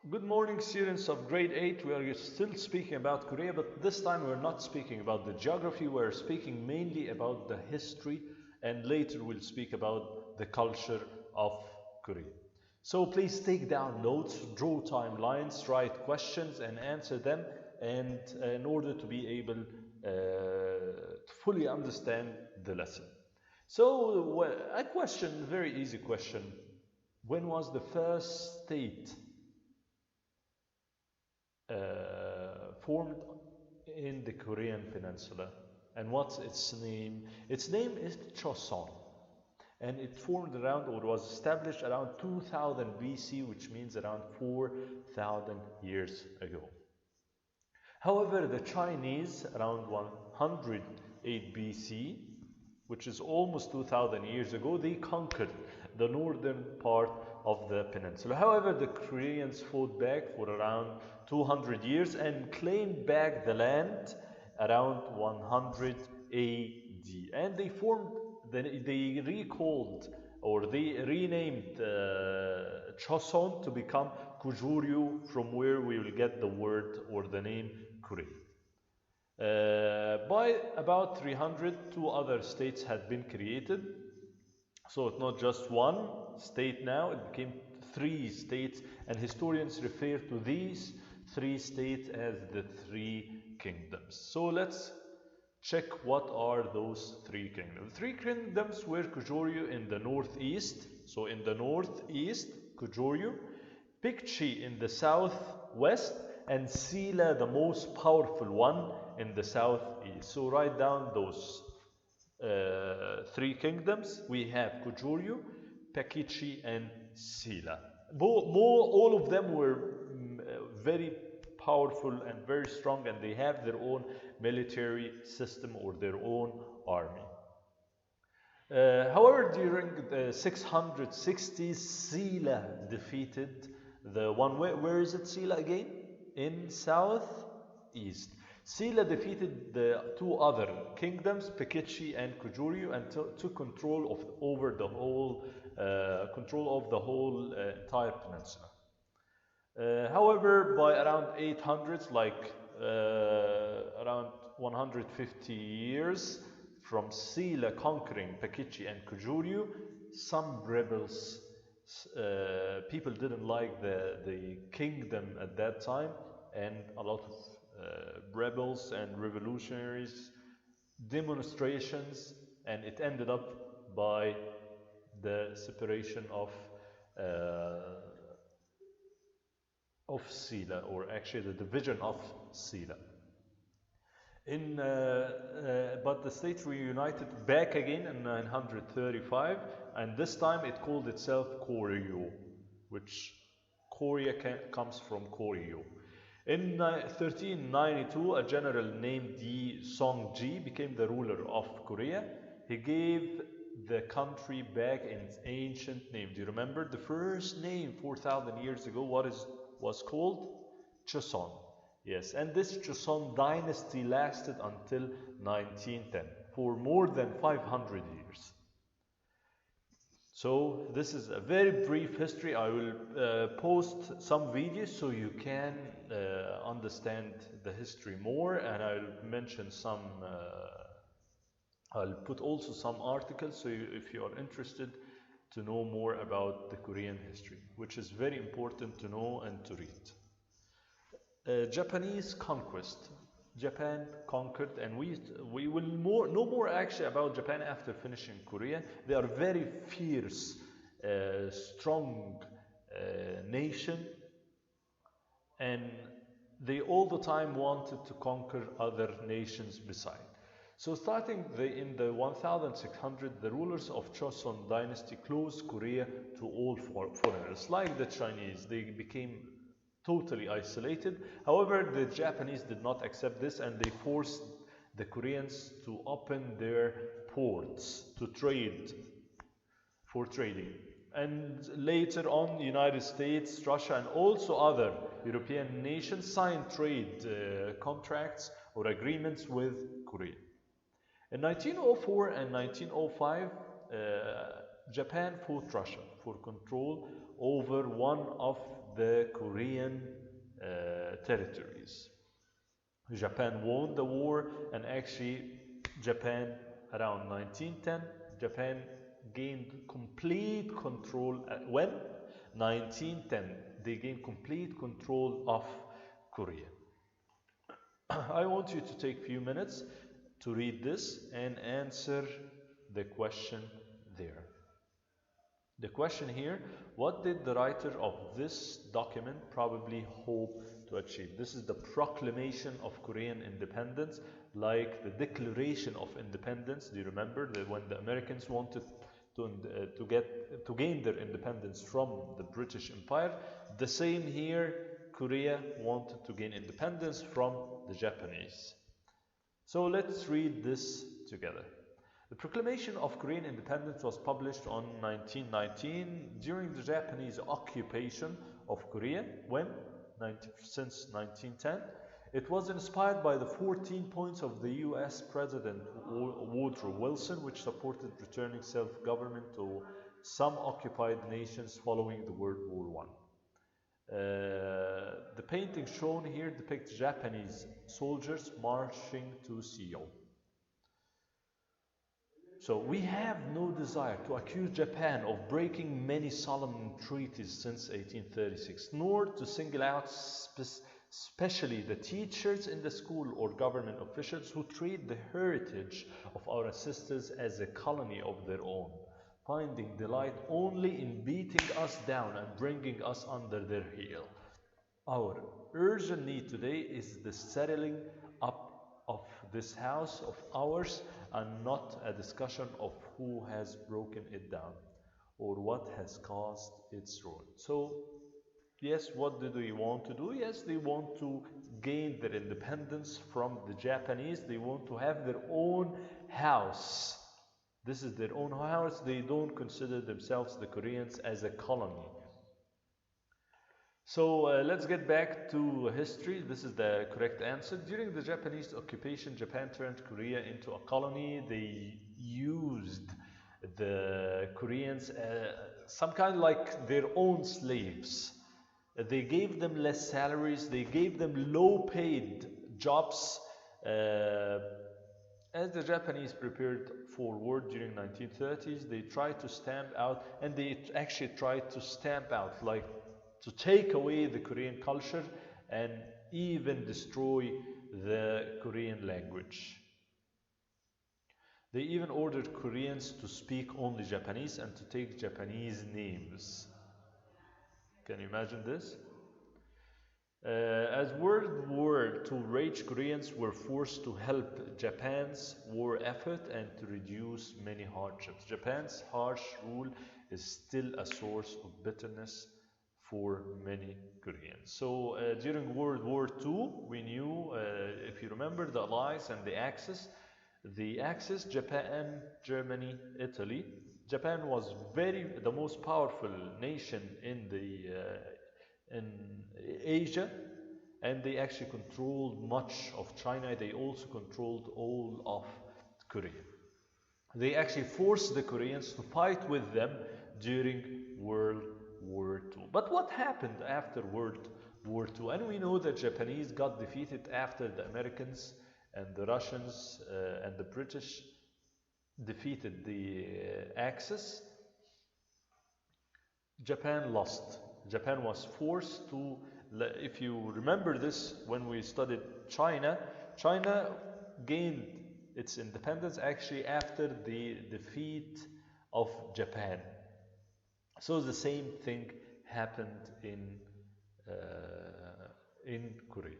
Good morning, students of grade 8. We are still speaking about Korea, but this time we're not speaking about the geography, we're speaking mainly about the history, and later we'll speak about the culture of Korea. So please take down notes, draw timelines, write questions, and answer them, and in order to be able to fully understand the lesson. So, a question, very easy question. When was the first state formed in the Korean peninsula? And what's its name? Its name is Choson. And it formed around, or was established around 2000 BC, which means around 4,000 years ago. However, the Chinese, around 108 BC, which is almost 2000 years ago, they conquered the northern part of the peninsula. However, the Koreans fought back for around 200 years and claimed back the land around 100 AD. And they recalled or they renamed Choson to become Kujuryu, from where we will get the word or the name Korea. By about 300, two other states had been created. So it's not just one state now, it became three states, and historians refer to these three states as the three kingdoms. So let's check what are those three kingdoms. The three kingdoms were Kujoryu in the northeast, so in the northeast, Kujoryu, Pikchi in the southwest, and Silla, the most powerful one, in the southeast. So write down those three kingdoms. We have Kujoryu, Pekichi, and Silla. All of them were very powerful and very strong, and they have their own military system or their own army. However, during the 660s, Silla defeated the one. Where is it, Silla again? In southeast. Silla defeated the two other kingdoms, Pekichi and Kujuryu, and took control of the whole entire peninsula. However, by around 800s, like around 150 years from Silla conquering Pekichi and Kujuryu, some rebels, people didn't like the kingdom at that time, and a lot of rebels and revolutionaries, demonstrations, and it ended up by the separation of Silla, or actually the division of Silla. But the states reunited back again in 935, and this time it called itself Koryo, which Korea comes from Koryo. In 1392, a general named Yi Songji became the ruler of Korea. He gave the country back its ancient name. Do you remember the first name 4,000 years ago? Was called Choson. Yes, and this Choson dynasty lasted until 1910, for more than 500 years. So this is a very brief history. I will post some videos so you can understand the history more, and I'll mention some. I'll put also some articles, so if you are interested to know more about the Korean history, which is very important to know and to read. Japanese conquest. Japan conquered, and we will know more actually about Japan after finishing Korea. They are very fierce, strong nation, and they all the time wanted to conquer other nations beside. So starting in the 1600, the rulers of Choson dynasty closed Korea to all foreigners, like the Chinese. They became totally isolated. However, the Japanese did not accept this, and they forced the Koreans to open their ports to trade, for trading. And later on, the United States, Russia, and also other European nations signed trade contracts or agreements with Korea. In 1904 and 1905, Japan fought Russia for control over one of the Korean territories. Japan won the war, and actually Japan, around 1910, Japan gained complete control. When? 1910, they gained complete control of Korea. I want you to take a few minutes to read this and answer the question there. The question here, what did the writer of this document probably hope to achieve? This is the proclamation of Korean independence, like the Declaration of Independence. Do you remember that when the Americans wanted to gain their independence from the British Empire? The same here, Korea wanted to gain independence from the Japanese. So let's read this together. The Proclamation of Korean Independence was published on 1919 during the Japanese occupation of Korea. When? Since 1910. It was inspired by the 14 points of the US President Woodrow Wilson, which supported returning self-government to some occupied nations following the World War I. The painting shown here depicts Japanese soldiers marching to Seoul. So we have no desire to accuse Japan of breaking many solemn treaties since 1836, nor to single out especially the teachers in the school or government officials who treat the heritage of our ancestors as a colony of their own, finding delight only in beating us down and bringing us under their heel. Our urgent need today is the settling up of this house of ours, and not a discussion of who has broken it down or what has caused its ruin. So, yes, what do they want to do? Yes, they want to gain their independence from the Japanese. They want to have their own house. This is their own house. They don't consider themselves, the Koreans, as a colony. So let's get back to history. This is the correct answer. During the Japanese occupation, Japan turned Korea into a colony. They used the Koreans some kind of like their own slaves. They gave them less salaries. They gave them low-paid jobs. As the Japanese prepared for war during 1930s, they tried to stamp out, and they actually tried to stamp out, like to take away the Korean culture and even destroy the Korean language. They even ordered Koreans to speak only Japanese and to take Japanese names. Can you imagine this? As World War II raged, Koreans were forced to help Japan's war effort and to reduce many hardships. Japan's harsh rule is still a source of bitterness for many Koreans. So during World War II, we knew, if you remember, the Allies and the Axis. The Axis, Japan, Germany, Italy. Japan was the most powerful nation in Asia, and they actually controlled much of China. They also controlled all of Korea. They actually forced the Koreans to fight with them during World War II. But what happened after World War II? And we know that Japanese got defeated after the Americans and the Russians and the British defeated the Axis. Japan lost. Japan was forced to, if you remember this, when we studied China, China gained its independence actually after the defeat of Japan. So the same thing happened in Korea.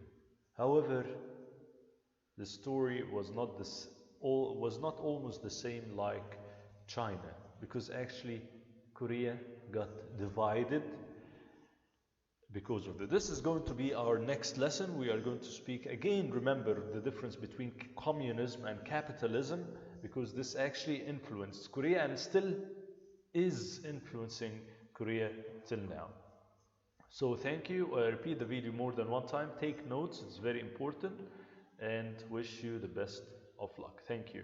However, the story was not almost the same like China, because actually Korea got divided because of this. This is going to be our next lesson. We are going to speak again, remember the difference between communism and capitalism, because this actually influenced Korea and still is influencing Korea till now. So thank you. Repeat the video more than one time. Take notes, it's very important, and wish you the best of luck. Thank you.